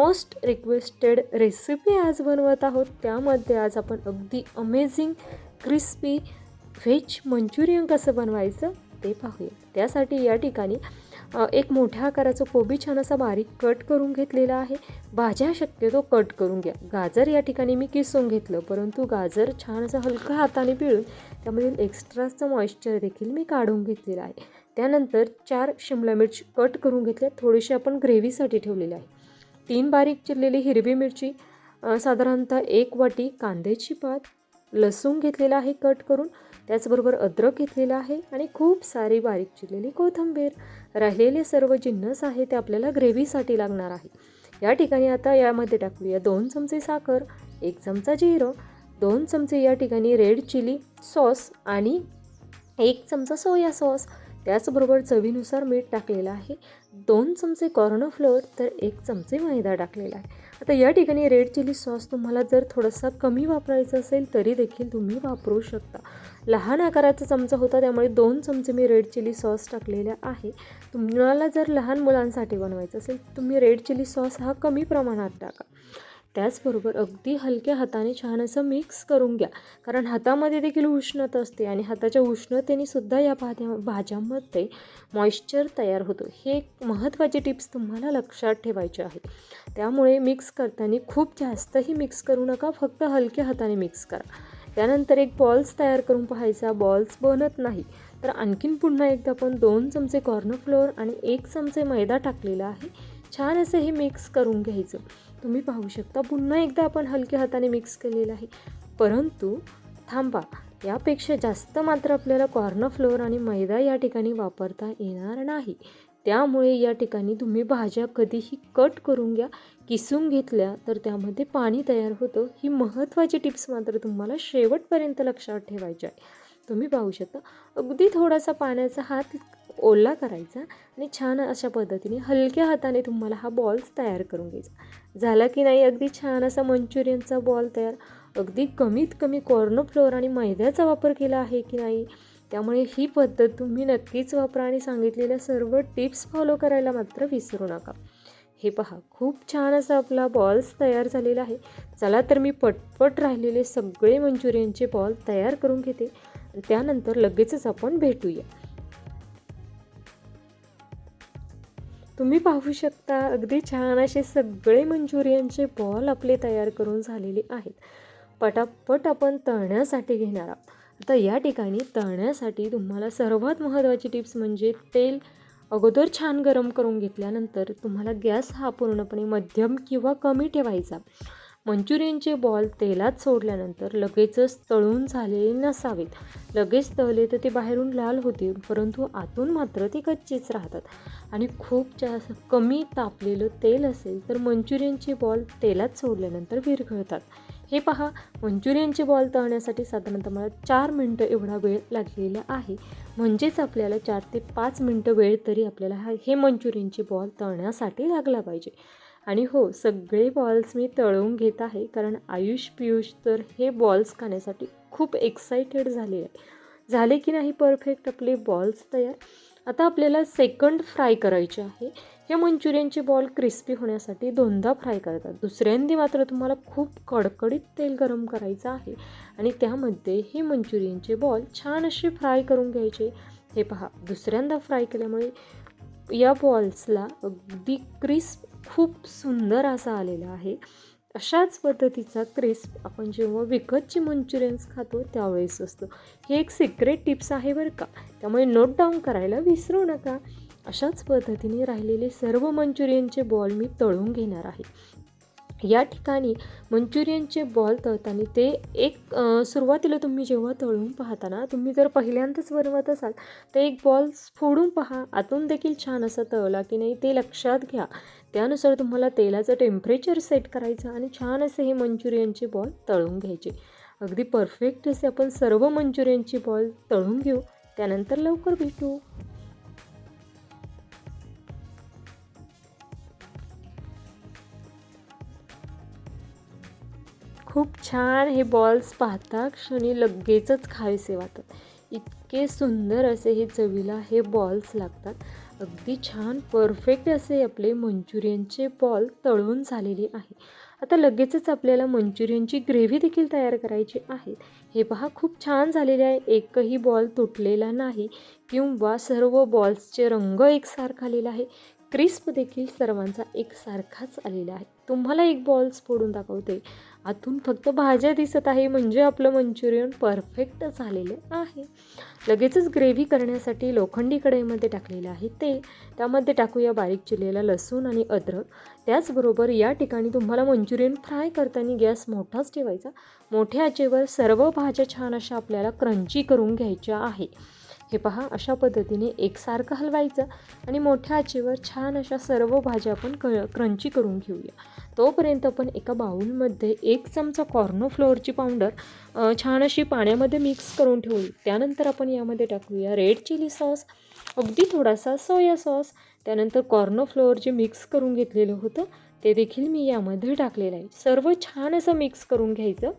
Most requested recipe आज बनवत आहोत. त्यामध्ये आज आपण अगदी अमेझिंग क्रिस्पी व्हेज मंचुरियन कसं बनवायचं ते पाहूया. त्यासाठी या ठिकाणी एक मोठ्या आकाराचं कोबी छान असा बारीक कट करून घेतलेला आहे. भाज्या शक्यतो कट करून घ्या. गाजर या ठिकाणी मी किसून घेतलं, परंतु गाजर छान असं हलकं हाताने पिळून त्यामधील एक्स्ट्राचं मॉइश्चर देखील मी काढून घेतलेलं आहे. त्यानंतर 4 शिमला मिरची कट करून घेतल्या, थोडीशी आपण ग्रेव्हीसाठी ठेवलेली आहे. 3 बारीक चिरलेली हिरवी मिरची, साधारणतः 1 वाटी कांद्याची पात, लसूण घेतलेला आहे कट करून, त्याचबरोबर अद्रक घेतलेला आहे आणि खूप सारी बारीक चिरलेली कोथिंबीर. राहिलेले सर्व जिन्नस आहे ते आपल्याला ग्रेव्हीसाठी लागणार आहे. या ठिकाणी आता यामध्ये टाकूया 2 चमचे साखर, 1 चमचा जिरं, 2 चमचे या ठिकाणी रेड चिली सॉस आणि 1 चमचा सोया सॉस. त्याचबरोबर चवीनुसार मीठ टाकलेलं आहे. 2 चमचे कॉर्नफ्लोअर तर 1 चमचे मैदा टाकलेला आहे. आता या ठिकाणी रेड चिली सॉस तुम्हाला जर थोडासा कमी वापरायचा असेल तरी देखील तुम्ही वापरू शकता. लहान आकाराचा चमचा होता त्यामुळे 2 चमचे मी रेड चिली सॉस टाकलेला आहे. तुम्हाला जर लहान मुलांसाठी बनवायचं असेल तुम्ही रेड चिली सॉस हा कमी प्रमाणात टाका. त्याचबरोबर अगदी हलक्या हाताने छान असं मिक्स करून घ्या, कारण हातामध्ये देखील उष्णता असते आणि हाताच्या उष्णतेने सुद्धा या भाज्यांमध्ये मॉइश्चर तयार होतो. हे एक महत्त्वाची टिप्स तुम्हाला लक्षात ठेवायची आहे. त्यामुळे मिक्स करताना खूप जास्तही मिक्स करू नका, फक्त हलक्या हाताने मिक्स करा. त्यानंतर एक बॉल्स तयार करून पाहायचा. बॉल्स बनत नाही तर आणखीन पुन्हा एकदा आपण 2 चमचे कॉर्नफ्लोअर आणि 1 चमचे मैदा टाकलेला आहे. छान असं हे मिक्स करून घ्यायचं. तुम्ही पाहू शकता पुन्हा एकदा आपण हलक्या हाताने मिक्स केलेलं आहे. परंतु थांबा, यापेक्षा जास्त मात्र आपल्याला कॉर्नफ्लोअर आणि मैदा या ठिकाणी वापरता येणार नाही. त्यामुळे या ठिकाणी तुम्ही भाज्या कधीही कट करून घ्या. किसून घेतल्या तर त्यामध्ये पाणी तयार होतं. ही महत्त्वाची टिप्स मात्र तुम्हाला शेवटपर्यंत लक्षात ठेवायची आहे. तुम्ही पाहू शकता अगदी थोडासा पाण्याचा हात ओला करायचा आणि छान अशा पद्धतीने हलक्या हाताने तुम्हाला हा बॉल्स तयार करून घ्यायचा. झाला की नाही अगदी छान असा मंचुरियनचा बॉल तयार. अगदी कमीत कमी कॉर्नफ्लोअर आणि मैद्याचा वापर केला आहे की नाही, त्यामुळे ही पद्धत तुम्ही नक्कीच वापरा आणि सांगितलेल्या सर्व टिप्स फॉलो करायला मात्र विसरू नका. हे पहा खूप छान असा आपला बॉल्स तयार झालेला आहे. चला तर मी पटपट राहिलेले सगळे मंचुरियनचे बॉल तयार करून घेते आणि त्यानंतर लगेचच आपण भेटूया. तुम्ही पाहू शकता अगदी छान असे सगळे मंचुरियनचे बॉल आपले तयार करून झालेले आहेत. पटापट आपण तळण्यासाठी घेणार आहोत. आता या ठिकाणी तळण्यासाठी तुम्हाला सर्वात महत्त्वाची टिप्स म्हणजे तेल अगोदर छान गरम करून घेतल्यानंतर तुम्हाला गॅस हा पूर्णपणे मध्यम किंवा कमी ठेवायचा. मंचुरियनचे बॉल तेलात सोडल्यानंतर लगेचच तळून झालेले नसावेत. लगेच तळले तर ते बाहेरून लाल होतील, परंतु आतून मात्र ते कच्चेच राहतात. आणि खूप जास्त कमी तापलेलं तेल असेल तर मंचुरियनचे बॉल तेलात सोडल्यानंतर विरघळतात. हे पहा, मंचुरियनचे बॉल तळण्यासाठी साधारणतः मला 4 मिनटं एवढा वेळ लागलेला आहे. म्हणजेच आपल्याला 4 ते 5 मिनटं वेळ तरी आपल्याला हे मंचुरियनचे बॉल तळण्यासाठी लागला पाहिजे. आणि हो, सगळे बॉल्स मी तळून घेत आहे, कारण आयुष पियुष तर हे बॉल्स खाण्यासाठी खूप एक्सायटेड झाले आहे. झाले की नाही परफेक्ट आपले बॉल्स तयार. आता आपल्याला सेकंड फ्राय करायचे आहे. हे मंचुरियनचे बॉल क्रिस्पी होण्यासाठी 2दा फ्राय करतात. दुसऱ्यांदी मात्र तुम्हाला खूप कडकडीत तेल गरम करायचं आहे आणि त्यामध्ये हे मंचुरियनचे बॉल छान असे फ्राय करून घ्यायचे. हे पहा, दुसऱ्यांदा फ्राय केल्यामुळे या बॉल्सला अगदी क्रिस्प खूप सुंदर असा आलेला आहे. अशाच पद्धतीचा क्रिस्प आपण जेव्हा विकतची मंचुरियन्स खातो त्यावेळेस असतो. ही एक सिक्रेट टिप्स आहे बरं का, त्यामुळे नोट डाऊन करायला विसरू नका. अशाच पद्धतीने राहिलेले सर्व मंचुरियनचे बॉल मी तळून घेणार आहे. या ठिकाणी मंचुरियनचे बॉल तळताना ते सुरुवातीला तुम्ही जेव्हा तळून पाहता ना, तुम्ही जर पहिल्यांदाच बनवत असाल तर एक बॉल्स फोडून पहा, आतून देखील छान असा तळला की नाही ते लक्षात घ्या. त्यानुसार तुम्हाला तेलाचं टेम्परेचर सेट करायचं आणि छान असे हे मंचुरियनचे बॉल तळून घ्यायचे. अगदी परफेक्ट असे आपण सर्व मंचुरियनचे बॉल तळून घेऊ. त्यानंतर लवकर भेटू. खूप छान हे बॉल्स पाहता क्षणी लगेचच खावेसे वाटतात. इतके सुंदर असे हे चवीला हे बॉल्स लागतात. अगदी छान परफेक्ट असे आपले मंचुरियनचे बॉल तळून झालेले आहे. आता लगेचच आपल्याला मंचुरियनची ग्रेव्ही देखील तयार करायची आहे. हे पहा खूप छान झालेले आहे. एकही बॉल तुटलेला नाही किंवा सर्व बॉल्सचे रंग एकसारखा आलेला आहे. क्रिस्प देखील सर्वांचा एकसारखाच आलेला आहे. तुम्हाला एक बॉल्स फोडून दाखवते. आतून फक्त भाज्या दिसत आहे म्हणजे आपलं मंचुरियन परफेक्ट झालेले आहे. लगेचच ग्रेव्ही करण्यासाठी लोखंडी कढईमध्ये टाकलेलं आहे तेल. त्यामध्ये टाकूया बारीक चिरलेला लसूण आणि अद्रक. त्याचबरोबर या ठिकाणी तुम्हाला मंचुरियन फ्राय करताना गॅस मोठाच ठेवायचा. मोठ्या आचेवर सर्व भाज्या छान अशा आपल्याला क्रंची करून घ्यायच्या आहे. हे पहा अशा पद्धतीने एकसारखं हलवायचं आणि मोठ्या आचेवर छान अशा सर्व भाज्या आपण क्रंची करून घेऊया. तोपर्यंत आपण एका बाउलमध्ये 1 चमचा कॉर्नफ्लोअरची पावडर छान अशी पाण्यामध्ये मिक्स करून ठेवू. त्यानंतर आपण यामध्ये टाकूया रेड चिली सॉस, अगदी थोडासा सोया सॉस. त्यानंतर कॉर्नफ्लोअर जे मिक्स करून घेतलेलं होतं ते देखील मी यामध्ये टाकलेलं आहे. सर्व छान असं मिक्स करून घ्यायचं.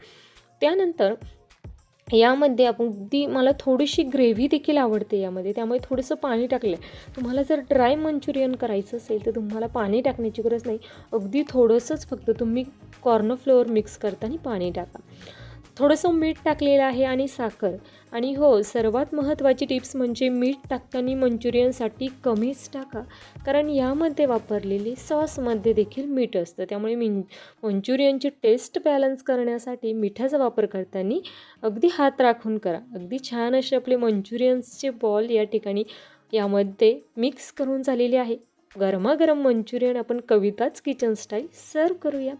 त्यानंतर यामध्ये आपण अगदी मला थोडीशी ग्रेव्ही देखील आवडते यामध्ये, त्यामुळे थोडंसं पाणी टाकलं आहे. तुम्हाला जर ड्राय मंचुरियन करायचं असेल तर तुम्हाला पाणी टाकण्याची गरज नाही. अगदी थोडंसंच फक्त तुम्ही कॉर्नफ्लोअर मिक्स करताना पाणी टाका. थोडंसं मीठ टाकलेलं आहे आणि साखर. आणि हो, सर्वात महत्त्वाची टिप्स म्हणजे मीठ टाकताना मंचुरियनसाठी कमीच टाका, कारण यामध्ये वापरलेले सॉसमध्ये देखील मीठ असतं. त्यामुळे मंचुरियनची टेस्ट बॅलन्स करण्यासाठी मिठाचा वापर करताना अगदी हात राखून करा. अगदी छान असे आपले मंचुरियन्सचे बॉल या ठिकाणी यामध्ये मिक्स करून झालेले आहे. गरमागरम मंचुरियन आपण कविताच किचन स्टाईल सर्व करूया.